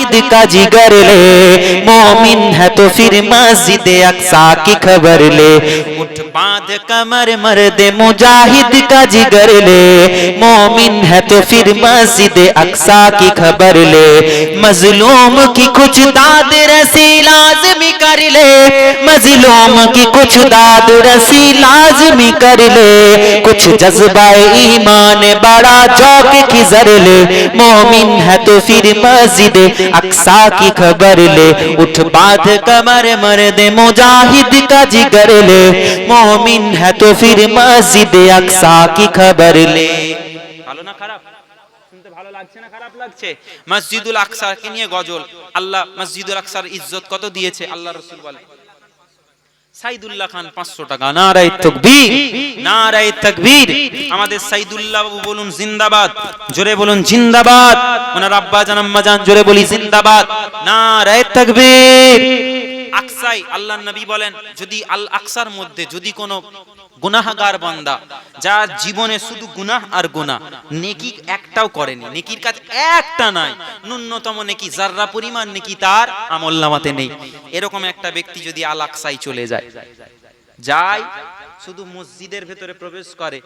मुजाहिद का जिगर ले, मोमिन है तो फिर मस्जिद अक्सा की खबर ले। उठ बांध कमर मर्द मुजाहिद का जिगर ले, मोमिन है तो फिर मस्जिद अक्सा की खबर ले। मजलूम की कुछ दाद रसी लाजमी कर ले, मजलूम की कुछ दाद रसी लाजमी कर ले। कुछ जज्बा ईमान बड़ा चौक खिजर ले, मोमिन है तो फिर मस्जिद अक्सा की खबर ले। उठ बात कमर मर्द मुजाहिद का जिगर ले, मोमिन है तो फिर मस्जिद अक्सा की खबर ले। ভালো না খারাপ? শুনতে ভালো লাগছে না খারাপ লাগছে? মসজিদুল আকসাকে নিয়ে গজল। আল্লাহ মসজিদুল আকসার ইজ্জত কত দিয়েছে আল্লাহ রাসূল বলেন। সাইদুল্লাহ খান 500 টাকা। নারায়ে তাকবীর, নারায়ে তাকবীর। আমাদের সাইদুল্লাহ বাবু বলুন জিন্দাবাদ, জোরে বলুন জিন্দাবাদ। ওনার আব্বা জান আম্মা জান জোরে বলি জিন্দাবাদ, নারায়ে তাকবীর। আকসাই আল্লাহর নবী বলেন, যদি আল আকসার মধ্যে যদি কোনো গুনাহগার বান্দা যার জীবনে শুধু গুনাহ আর গুনাহ, নেকি একটাও করেনি, নেকির কাজ একটা নাই, ন্যূনতম নেকি যাররা পরিমাণ নেকি তার আমলনামাতে নেই, এরকম একটা ব্যক্তি যদি আল আকসায় চলে যায়, শুধু মসজিদের ভেতরে প্রবেশ করে,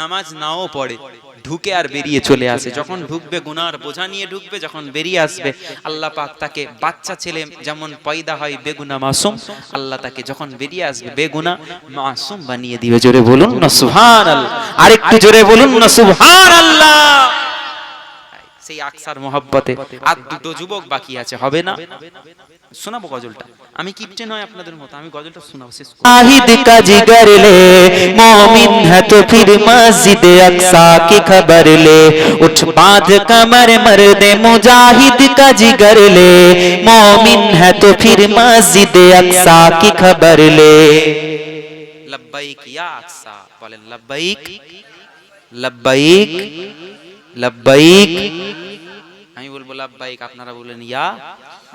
নামাজ নাও পড়ে, ঢুকে আর বেরিয়ে চলে আসে। যখন ঢুকবে গুনার বোঝা নিয়ে ঢুকবে, যখন বেরিয়ে আসবে আল্লাহ পাক তাকে বাচ্চা ছেলে যেমন পয়দা হয় বেগুনা মাসুম, আল্লাহ তাকে যখন বেরিয়ে আসবে বেগুনা মাসুম বানিয়ে দিবে। জোরে বলুন না সুবহানাল্লাহ, আরেকটু জোরে বলুন না সুবহানাল্লাহ। সেই আকসার মোহাব্বতে আর দুটো যুবক বাকি আছে, হবে না? শোনাবো গজলটা, আমি কিপটে নয় আপনাদের মতো, আমি গজলটা শোনাবো শেষ করে। মুজাহিদ का जिगर ले, मोमिन है तो फिर मस्जिद अक्सा की खबर ले। उठ बांध कमर मर्द मुजाहिद का जिगर ले, मोमिन है तो फिर मस्जिद अक्सा की खबर ले। लब्बैक या अक्सा, बोलें लब्बैक, लब्बैक, लब्बैक। আমি বলবো লব্বাইক, আপনারা বলেন ইয়া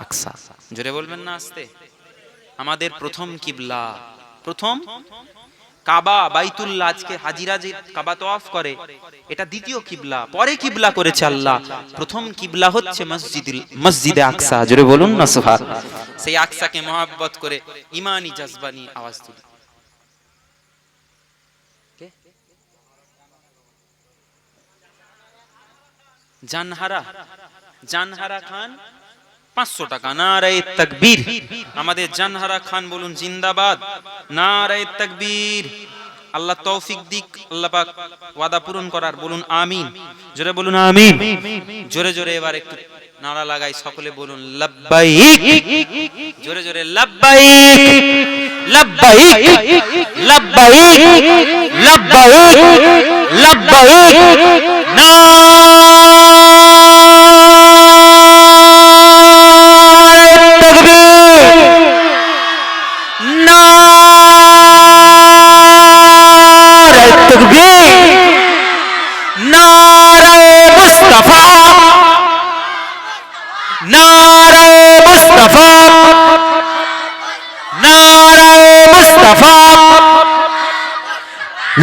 আকসা। জোরে বলবেন না আস্তে? আমাদের প্রথম কিবলা, প্রথম কাবা বাইতুল্লাহ, আজকে হাজিরা যে কাবা তওয়াফ করে এটা দ্বিতীয় কিবলা, পরে কিবলা করেছে আল্লাহ। প্রথম কিবলা হচ্ছে মসজিদে আকসা। জোরে বলুন না সুবহানাল্লাহ। সেই আকসাকে মহব্বত করে ঈমানি জজবা নিয়ে আওয়াজ তুলি। জানহারা, জানহারা খান 500 টাকা। নারায়ে তাকবীর। আমাদের জানহারা খান বলুন জিন্দাবাদ, নারায়ে তাকবীর। আল্লাহ তৌফিক দিক, আল্লাহ পাক ওয়াদা পূরণ করার, বলুন আমিন। জোরে বলুন আমিন। জোরে জোরে এবার একটু নারা লাগাই, সকলে বলুন লব্বাইক। জোরে জোরে লব্বাইক, লব্বাইক, লব্বাইক, লব্বাইক, লব্বাইক।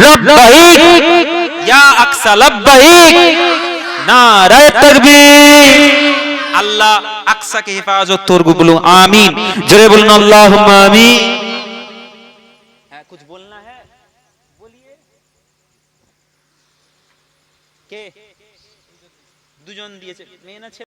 लब्बैक या अक्सा, लब्बैक, नाराए तकबीर। अल्लाह अक्सा की हिफाजत तोर बोलो आमीन। जरे बोलना अल्लाहुम्मा आमीन। कुछ बोलना है बोलिए। কে দুজন দিয়েছে, মেয়ে না ছেলে?